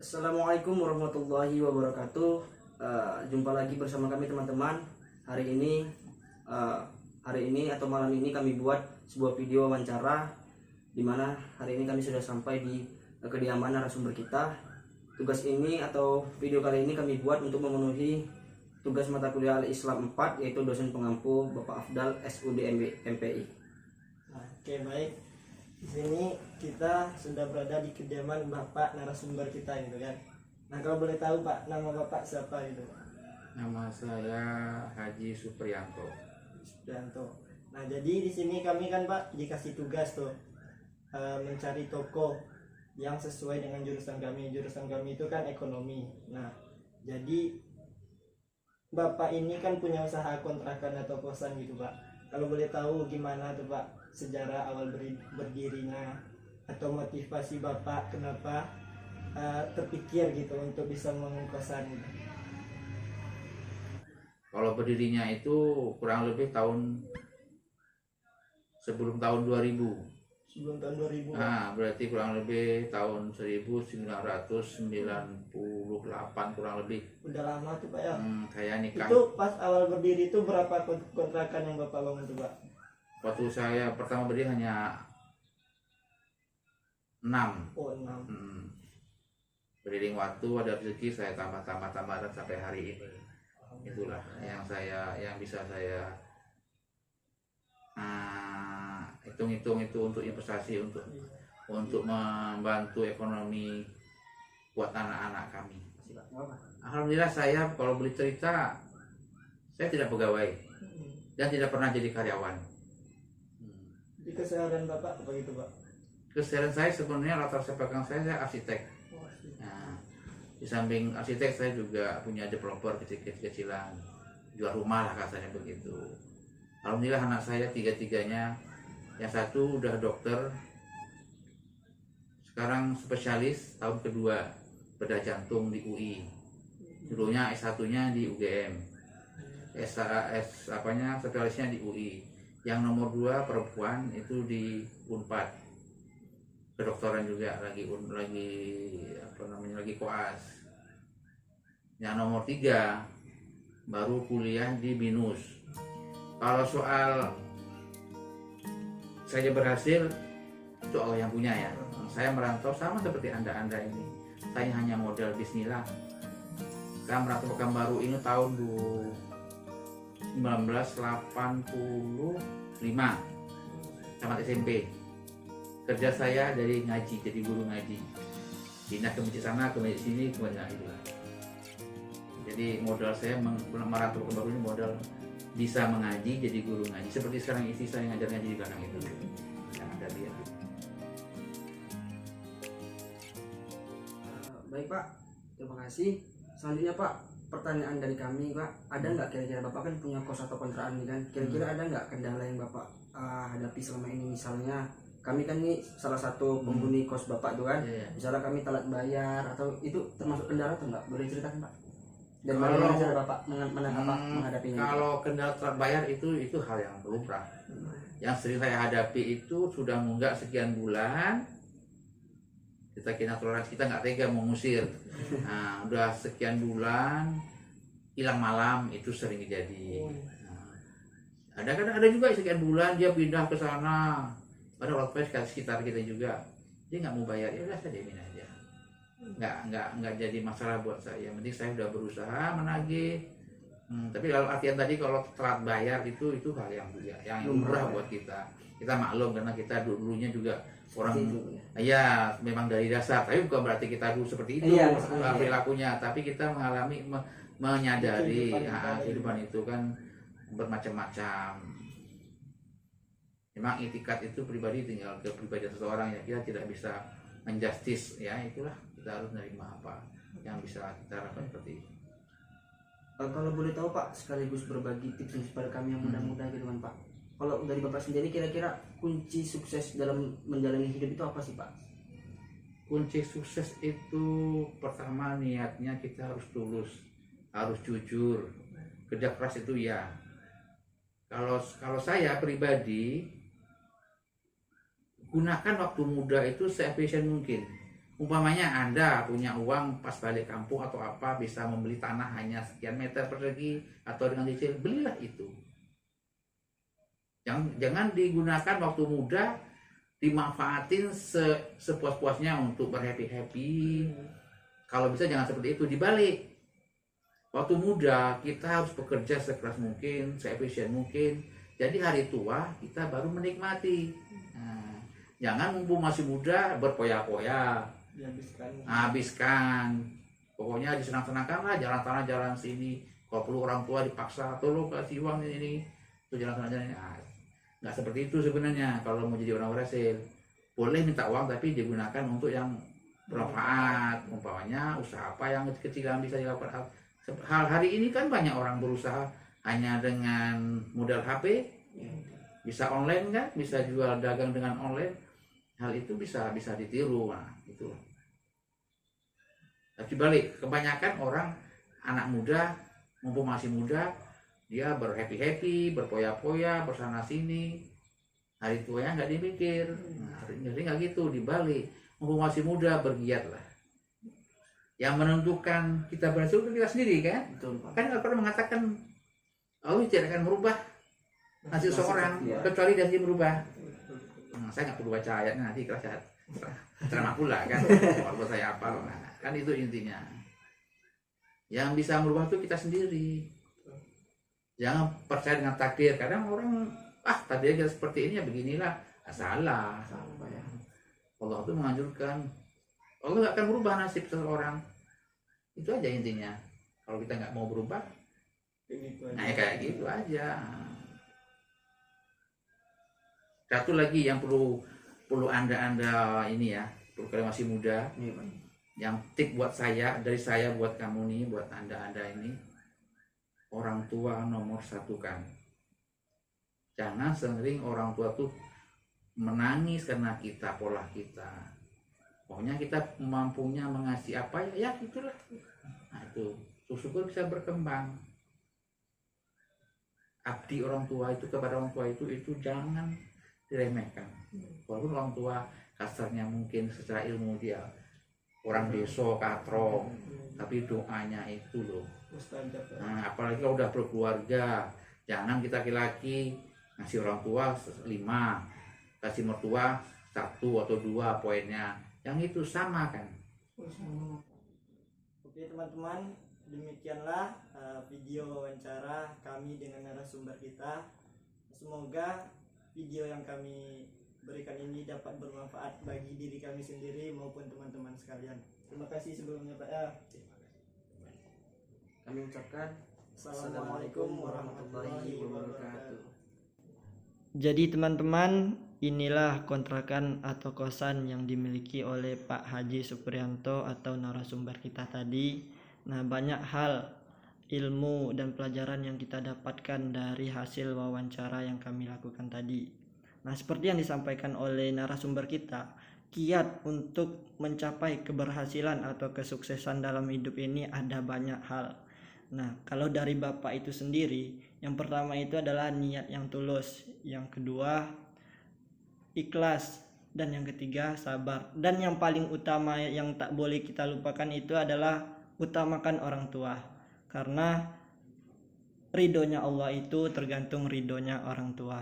Assalamualaikum warahmatullahi wabarakatuh. Jumpa lagi bersama kami teman-teman. Hari ini atau malam ini kami buat sebuah video wawancara, di mana hari ini kami sudah sampai di kediaman narasumber kita. Tugas ini atau video kali ini kami buat untuk memenuhi tugas mata kuliah Al-Islam 4, yaitu dosen pengampu Bapak Afdal SUD MPI. Oke, baik. Di sini kita sudah berada di kediaman Bapak narasumber kita gitu kan. Nah, kalau boleh tahu Pak, nama Bapak siapa gitu? Nama saya Haji Supriyanto. Supriyanto. Nah, jadi di sini kami kan Pak dikasih tugas tuh mencari toko yang sesuai dengan jurusan kami. Jurusan kami itu kan ekonomi. Nah, jadi Bapak ini kan punya usaha kontrakan atau kosan gitu Pak. Kalau boleh tahu gimana tuh Pak sejarah awal berdirinya atau motivasi Bapak kenapa terpikir gitu untuk bisa mengkosan gitu. Kalau berdirinya itu kurang lebih sebelum tahun 2000. Sebelum tahun 2000. Nah, berarti kurang lebih tahun 1998 kurang lebih. Udah lama tuh Pak ya. Saya nikah. Itu pas awal berdiri itu berapa kontrakan yang Bapak bangun tuh Pak? Waktu saya pertama berdiri hanya 6. Oh, 6. Beriring waktu ada rezeki saya tambah dan sampai hari ini. Itulah yang bisa saya hitung itu untuk investasi, untuk membantu ekonomi buat anak-anak kami. Alhamdulillah, saya kalau boleh cerita, saya tidak pegawai dan tidak pernah jadi karyawan. Di keseharian Bapak apa gitu Pak? Keseharian saya sebenarnya latar belakang saya arsitek. Nah, di samping arsitek saya juga punya developer kecil-kecilan, jual rumah lah kasarnya begitu. Alhamdulillah anak saya tiga-tiganya, yang satu udah dokter, sekarang spesialis tahun kedua bedah jantung di UI. Dulunya S1-nya di UGM. Spesialisnya di UI. Yang nomor 2 perempuan itu di Unpad. Kedokteran juga lagi koas. Yang nomor 3 baru kuliah di BINUS. Kalau soal saya berhasil, itu Allah yang punya ya. Saya merantau sama seperti anda ini. Saya hanya modal bismillah. Saya merantau Pekanbaru ini tahun 1985, tamat SMP. Kerja saya dari ngaji, jadi guru ngaji. Pindah ke masjid sana, ke masjid sini, ke masjid itu. Jadi modal saya merantau ke Baru ini modal bisa mengaji, jadi guru ngaji. Seperti sekarang istri saya ngajar ngaji di belakang itu. Yang ada dia. Baik Pak, terima kasih. Selanjutnya Pak, pertanyaan dari kami Pak, ada nggak kira-kira Bapak kan punya kos atau kontrakan nih kan, kira-kira ada nggak kendala yang Bapak hadapi selama ini? Misalnya kami kan nih salah satu penghuni kos Bapak tuh kan, misalnya kami telat bayar atau itu termasuk kendala atau enggak? Boleh ceritakan Pak? Dan bagaimana cara Bapak menghadapinya? Kalau kendala telat bayar itu hal yang lumrah. Yang sering saya hadapi itu sudah munggah sekian bulan, kita toleransi, kita nggak tega mengusir. Nah, udah sekian bulan hilang malam, itu sering terjadi. Nah, ada juga sekian bulan dia pindah ke sana, ada orang sekitar kita juga, dia nggak mau bayar, ya udah saya diamin aja. Nggak jadi masalah buat saya. Yang penting saya udah berusaha menagih. Tapi kalau artian tadi kalau telat bayar itu hal yang lumrah buat kita. Kita maklum karena kita dulunya juga orang ya memang dari dasar, tapi bukan berarti kita dulu seperti itu perilakunya, tapi kita menyadari kehidupan itu kan bermacam-macam. Memang itikat itu pribadi, tinggal kepribadian seseorang ya, kita tidak bisa menjustis ya, itulah kita harus menerima apa yang bisa kita lakukan seperti itu. Kalau boleh tahu Pak, sekaligus berbagi tips kepada kami yang muda-muda gitu kan Pak. Kalau dari Bapak sendiri kira-kira kunci sukses dalam menjalani hidup itu apa sih Pak? Kunci sukses itu pertama niatnya kita harus tulus, harus jujur, kerja keras itu ya. Kalau saya pribadi gunakan waktu muda itu seefisien mungkin. Umpamanya Anda punya uang pas balik kampung atau apa, bisa membeli tanah hanya sekian meter persegi atau dengan cicil, belilah itu. Jangan digunakan waktu muda, dimanfaatin sepuas-puasnya untuk berhappy-happy. Kalau bisa jangan seperti itu, dibalik. Waktu muda kita harus bekerja sekeras mungkin, seefisien mungkin. Jadi hari tua kita baru menikmati. Nah, jangan mumpung masih muda berpoya-poya, habiskan. Pokoknya disenang-senangkan lah, jalan sana jalan sini. Kalau perlu orang tua dipaksa, tolong kasih uang ini, itu jalan sana jalan. Nah, nggak seperti itu sebenarnya. Kalau mau jadi orang berhasil, boleh minta uang tapi digunakan untuk yang bermanfaat. Umpamanya usaha apa yang kecil yang bisa dilakukan. Hal hari ini kan banyak orang berusaha hanya dengan modal HP, bisa online kan, bisa jual dagang dengan online. Hal itu bisa ditiru. Nah, itu. Tapi balik, kebanyakan orang anak muda mumpung masih muda, dia berhappy-happy, berpoya-poya, bersana sini. Hari tuanya nggak dipikir. Nah, jadi nggak gitu, dibalik. Mumpung masih muda, bergiatlah. Yang menentukan kita berhasil itu kita sendiri kan? Betul, Pak. Kan nggak pernah mengatakan Allah tidak akan merubah nasib seorang ya. kecuali dia merubah. Saya nggak perlu baca ayatnya, nanti kelas ceramah pula kan. Kalau saya apal, nah, kan itu intinya. Yang bisa merubah itu kita sendiri. Jangan percaya dengan takdir. Kadang orang takdirnya seperti ini ya beginilah. Salah. Ya. Allah itu menganjurkan. Allah nggak akan merubah nasib seseorang. Itu aja intinya. Kalau kita nggak mau berubah, nah ya kayak gitu aja. Satu lagi yang perlu anda ini ya, perlu kalian masih muda, yang tip buat saya, dari saya buat kamu nih, buat anda ini, orang tua nomor satu kan. Jangan sering orang tua tuh menangis karena kita, pola kita. Pokoknya kita mampunya mengasih apa ya itulah. Nah itu, syukur bisa berkembang. Abdi orang tua itu kepada orang tua itu jangan diremehkan. Walaupun orang tua kasarnya mungkin secara ilmu dia orang desa katro, tapi doanya itu loh. Nah, apalagi kalau udah berkeluarga, jangan kita laki-laki ngasih orang tua 5, kasih mertua 1 atau 2 poinnya. Yang itu sama kan? Oke teman-teman, demikianlah video wawancara kami dengan narasumber kita. Semoga video yang kami berikan ini dapat bermanfaat bagi diri kami sendiri maupun teman-teman sekalian. Terima kasih sebelumnya Pak ya. Kami ucapkan Assalamualaikum warahmatullahi wabarakatuh. Jadi teman-teman, inilah kontrakan atau kosan yang dimiliki oleh Pak Haji Suprianto atau narasumber kita tadi. Nah, banyak hal ilmu dan pelajaran yang kita dapatkan dari hasil wawancara yang kami lakukan tadi. Nah, seperti yang disampaikan oleh narasumber kita, kiat untuk mencapai keberhasilan atau kesuksesan dalam hidup ini ada banyak hal. Nah, kalau dari Bapak itu sendiri, yang pertama itu adalah niat yang tulus, yang kedua ikhlas, dan yang ketiga sabar. Dan yang paling utama yang tak boleh kita lupakan itu adalah utamakan orang tua. Karena ridhonya Allah itu tergantung ridhonya orang tua.